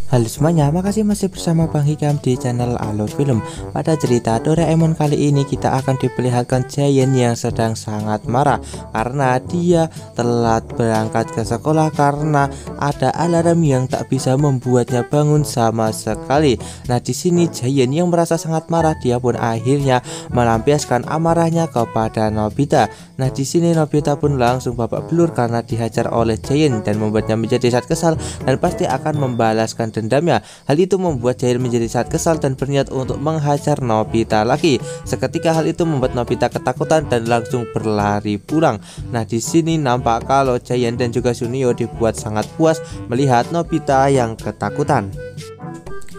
Halo semuanya, makasih masih bersama Bang Hikam di channel Alur Film. Pada cerita Doraemon kali ini kita akan diperlihatkan Giant yang sedang sangat marah karena dia telat berangkat ke sekolah karena ada alarm yang tak bisa membuatnya bangun sama sekali. Nah, di sini Giant yang merasa sangat marah, dia pun akhirnya melampiaskan amarahnya kepada Nobita. Nah, di sini Nobita pun langsung babak belur karena dihajar oleh Giant dan membuatnya menjadi sangat kesal dan pasti akan membalaskan dendamnya. Hal itu membuat Giant menjadi sangat kesal dan berniat untuk menghajar Nobita lagi. Seketika hal itu membuat Nobita ketakutan dan langsung berlari pulang. Nah, di sini nampak kalau Giant dan juga Sunio dibuat sangat puas melihat Nobita yang ketakutan.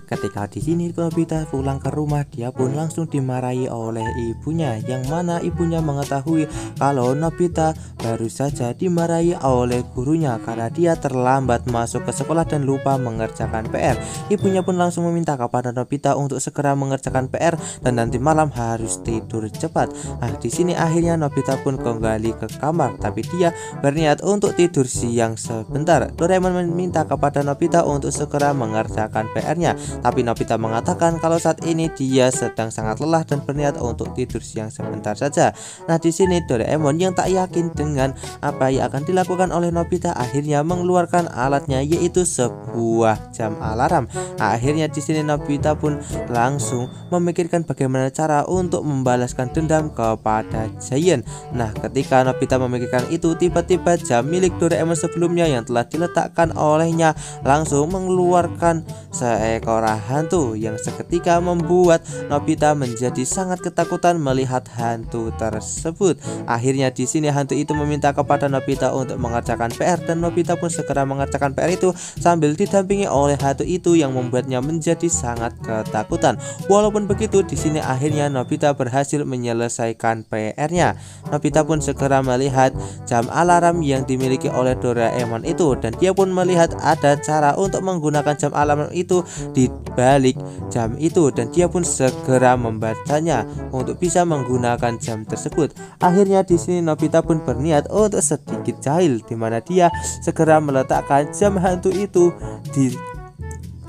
Ketika di sini Nobita pulang ke rumah, dia pun langsung dimarahi oleh ibunya, yang mana ibunya mengetahui kalau Nobita baru saja dimarahi oleh gurunya karena dia terlambat masuk ke sekolah dan lupa mengerjakan PR. Ibunya pun langsung meminta kepada Nobita untuk segera mengerjakan PR dan nanti malam harus tidur cepat. Nah, di sini akhirnya Nobita pun kembali ke kamar, tapi dia berniat untuk tidur siang sebentar. Doraemon meminta kepada Nobita untuk segera mengerjakan PR-nya. Tapi Nobita mengatakan kalau saat ini dia sedang sangat lelah dan berniat untuk tidur siang sebentar saja. Nah, di sini Doraemon yang tak yakin dengan apa yang akan dilakukan oleh Nobita akhirnya mengeluarkan alatnya, yaitu sebuah jam alarm. Nah, akhirnya di sini Nobita pun langsung memikirkan bagaimana cara untuk membalaskan dendam kepada Giant. Nah, ketika Nobita memikirkan itu, tiba-tiba jam milik Doraemon sebelumnya yang telah diletakkan olehnya langsung mengeluarkan seekor hantu yang seketika membuat Nobita menjadi sangat ketakutan melihat hantu tersebut. Akhirnya di sini hantu itu meminta kepada Nobita untuk mengerjakan PR dan Nobita pun segera mengerjakan PR itu sambil didampingi oleh hantu itu yang membuatnya menjadi sangat ketakutan. Walaupun begitu, di sini akhirnya Nobita berhasil menyelesaikan PR-nya. Nobita pun segera melihat jam alarm yang dimiliki oleh Doraemon itu dan dia pun melihat ada cara untuk menggunakan jam alarm itu di balik jam itu dan dia pun segera membacanya untuk bisa menggunakan jam tersebut. Akhirnya di sini Nobita pun berniat untuk sedikit jahil, di mana dia segera meletakkan jam hantu itu di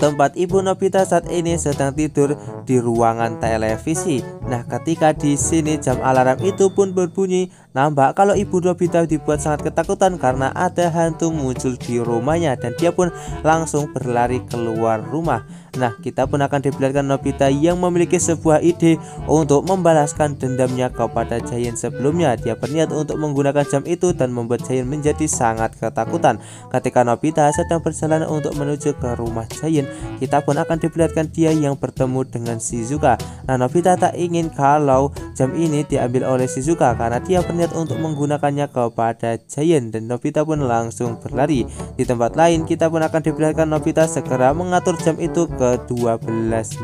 tempat ibu Nobita saat ini sedang tidur di ruangan televisi. Nah, ketika di sini jam alarm itu pun berbunyi, nampak kalau ibu Nobita dibuat sangat ketakutan karena ada hantu muncul di rumahnya dan dia pun langsung berlari keluar rumah. Nah, kita pun akan diperlihatkan Nobita yang memiliki sebuah ide untuk membalaskan dendamnya kepada Giant sebelumnya. Dia berniat untuk menggunakan jam itu dan membuat Giant menjadi sangat ketakutan. Ketika Nobita sedang berjalan untuk menuju ke rumah Giant, kita pun akan diperlihatkan dia yang bertemu dengan Shizuka. Nah, Nobita tak ingin kalau jam ini diambil oleh Shizuka karena dia berniat untuk menggunakannya kepada Giant dan Nobita pun langsung berlari. Di tempat lain kita pun akan diperlihatkan Nobita segera mengatur jam itu ke 12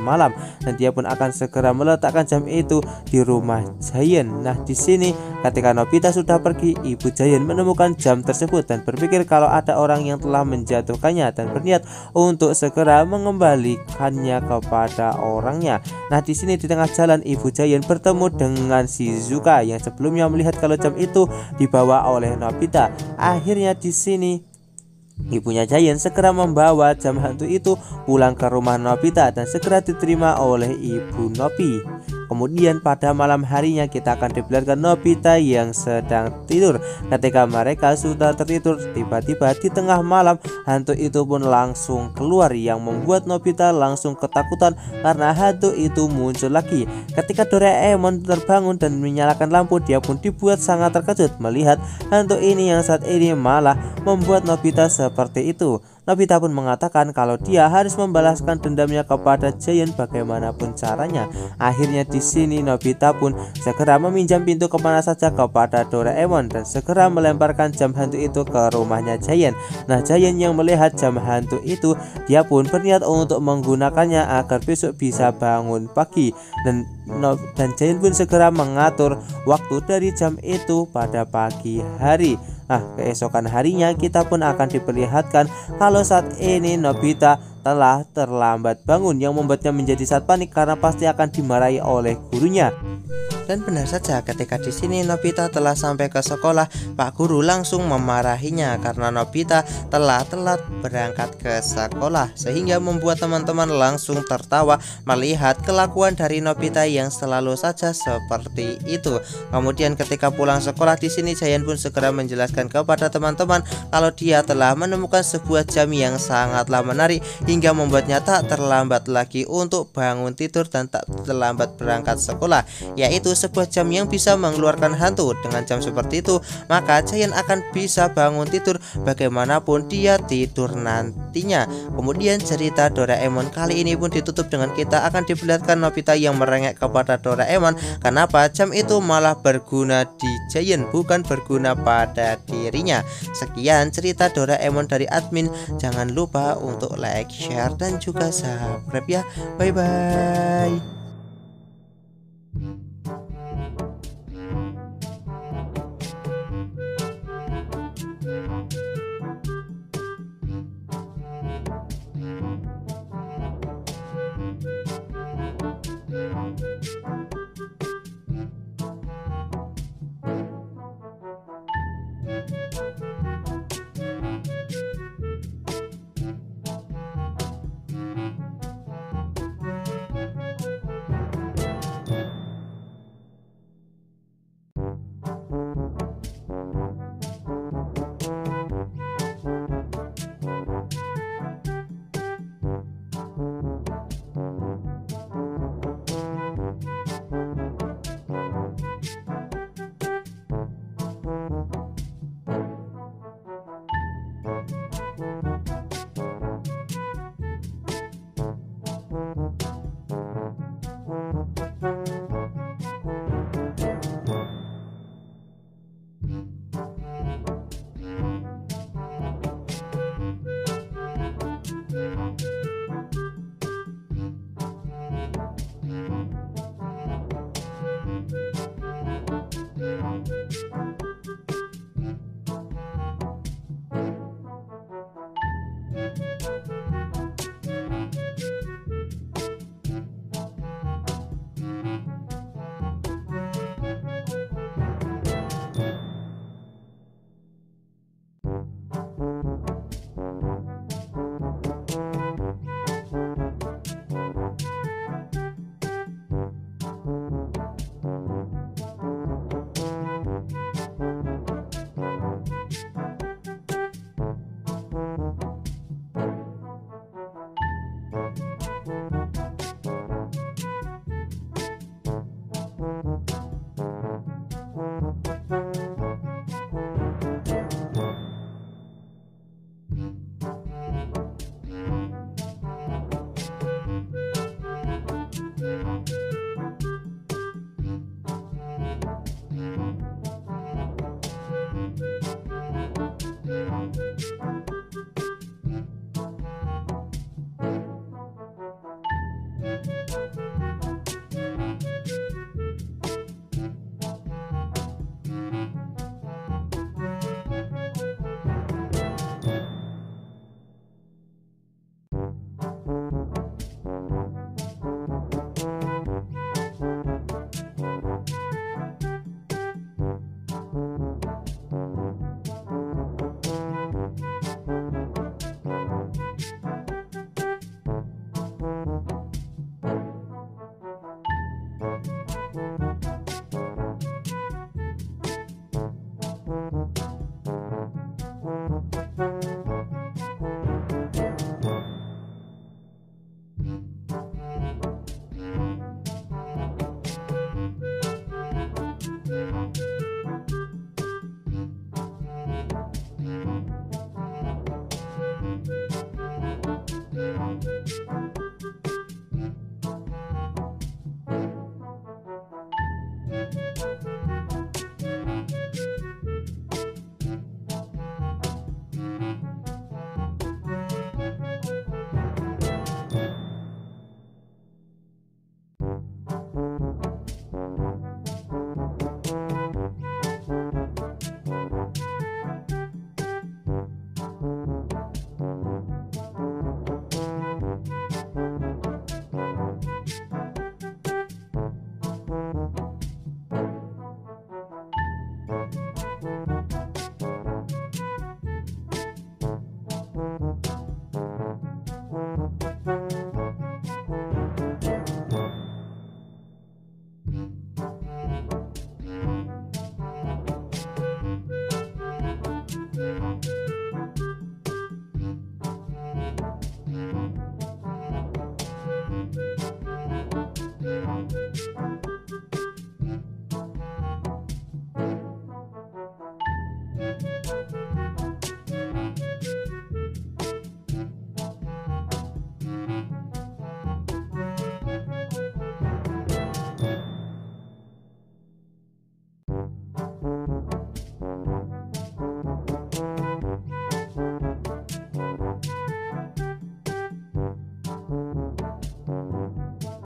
malam dan dia pun akan segera meletakkan jam itu di rumah Giant. Nah, di sini ketika Nobita sudah pergi, ibu Giant menemukan jam tersebut dan berpikir kalau ada orang yang telah menjatuhkannya dan berniat untuk segera mengembalikannya kepada orangnya. Nah, di sini di tengah jalan ibu Giant bertemu dengan Shizuka yang sebelumnya melihat kalau jam itu dibawa oleh Nobita. Akhirnya di sini ibunya Giant segera membawa jam hantu itu pulang ke rumah Nobita dan segera diterima oleh ibu Nobi. Kemudian pada malam harinya kita akan diperlihatkan Nobita yang sedang tidur. Ketika mereka sudah tertidur, tiba-tiba di tengah malam hantu itu pun langsung keluar yang membuat Nobita langsung ketakutan karena hantu itu muncul lagi. Ketika Doraemon terbangun dan menyalakan lampu, dia pun dibuat sangat terkejut melihat hantu ini yang saat ini malah membuat Nobita seperti itu. Nobita pun mengatakan kalau dia harus membalaskan dendamnya kepada Giant bagaimanapun caranya. Akhirnya di sini Nobita pun segera meminjam pintu kemana saja kepada Doraemon dan segera melemparkan jam hantu itu ke rumahnya Giant. Nah, Giant yang melihat jam hantu itu, dia pun berniat untuk menggunakannya agar besok bisa bangun pagi dan Giant pun segera mengatur waktu dari jam itu pada pagi hari. Nah, keesokan harinya kita pun akan diperlihatkan kalau saat ini Nobita telah terlambat bangun yang membuatnya menjadi sangat panik karena pasti akan dimarahi oleh gurunya. Dan benar saja, ketika di sini Nobita telah sampai ke sekolah, Pak Guru langsung memarahinya karena Nobita telah telat berangkat ke sekolah, sehingga membuat teman-teman langsung tertawa melihat kelakuan dari Nobita yang selalu saja seperti itu. Kemudian ketika pulang sekolah, di sini Giant pun segera menjelaskan kepada teman-teman kalau dia telah menemukan sebuah jam yang sangatlah menarik hingga membuatnya tak terlambat lagi untuk bangun tidur dan tak terlambat berangkat sekolah, yaitu sebuah jam yang bisa mengeluarkan hantu. Dengan jam seperti itu, maka Giant akan bisa bangun tidur bagaimanapun dia tidur nantinya. Kemudian cerita Doraemon kali ini pun ditutup dengan kita akan diperlihatkan Nobita yang merengek kepada Doraemon kenapa jam itu malah berguna di Giant, bukan berguna pada dirinya. Sekian cerita Doraemon dari admin. Jangan lupa untuk like, share, dan juga subscribe ya. Bye bye.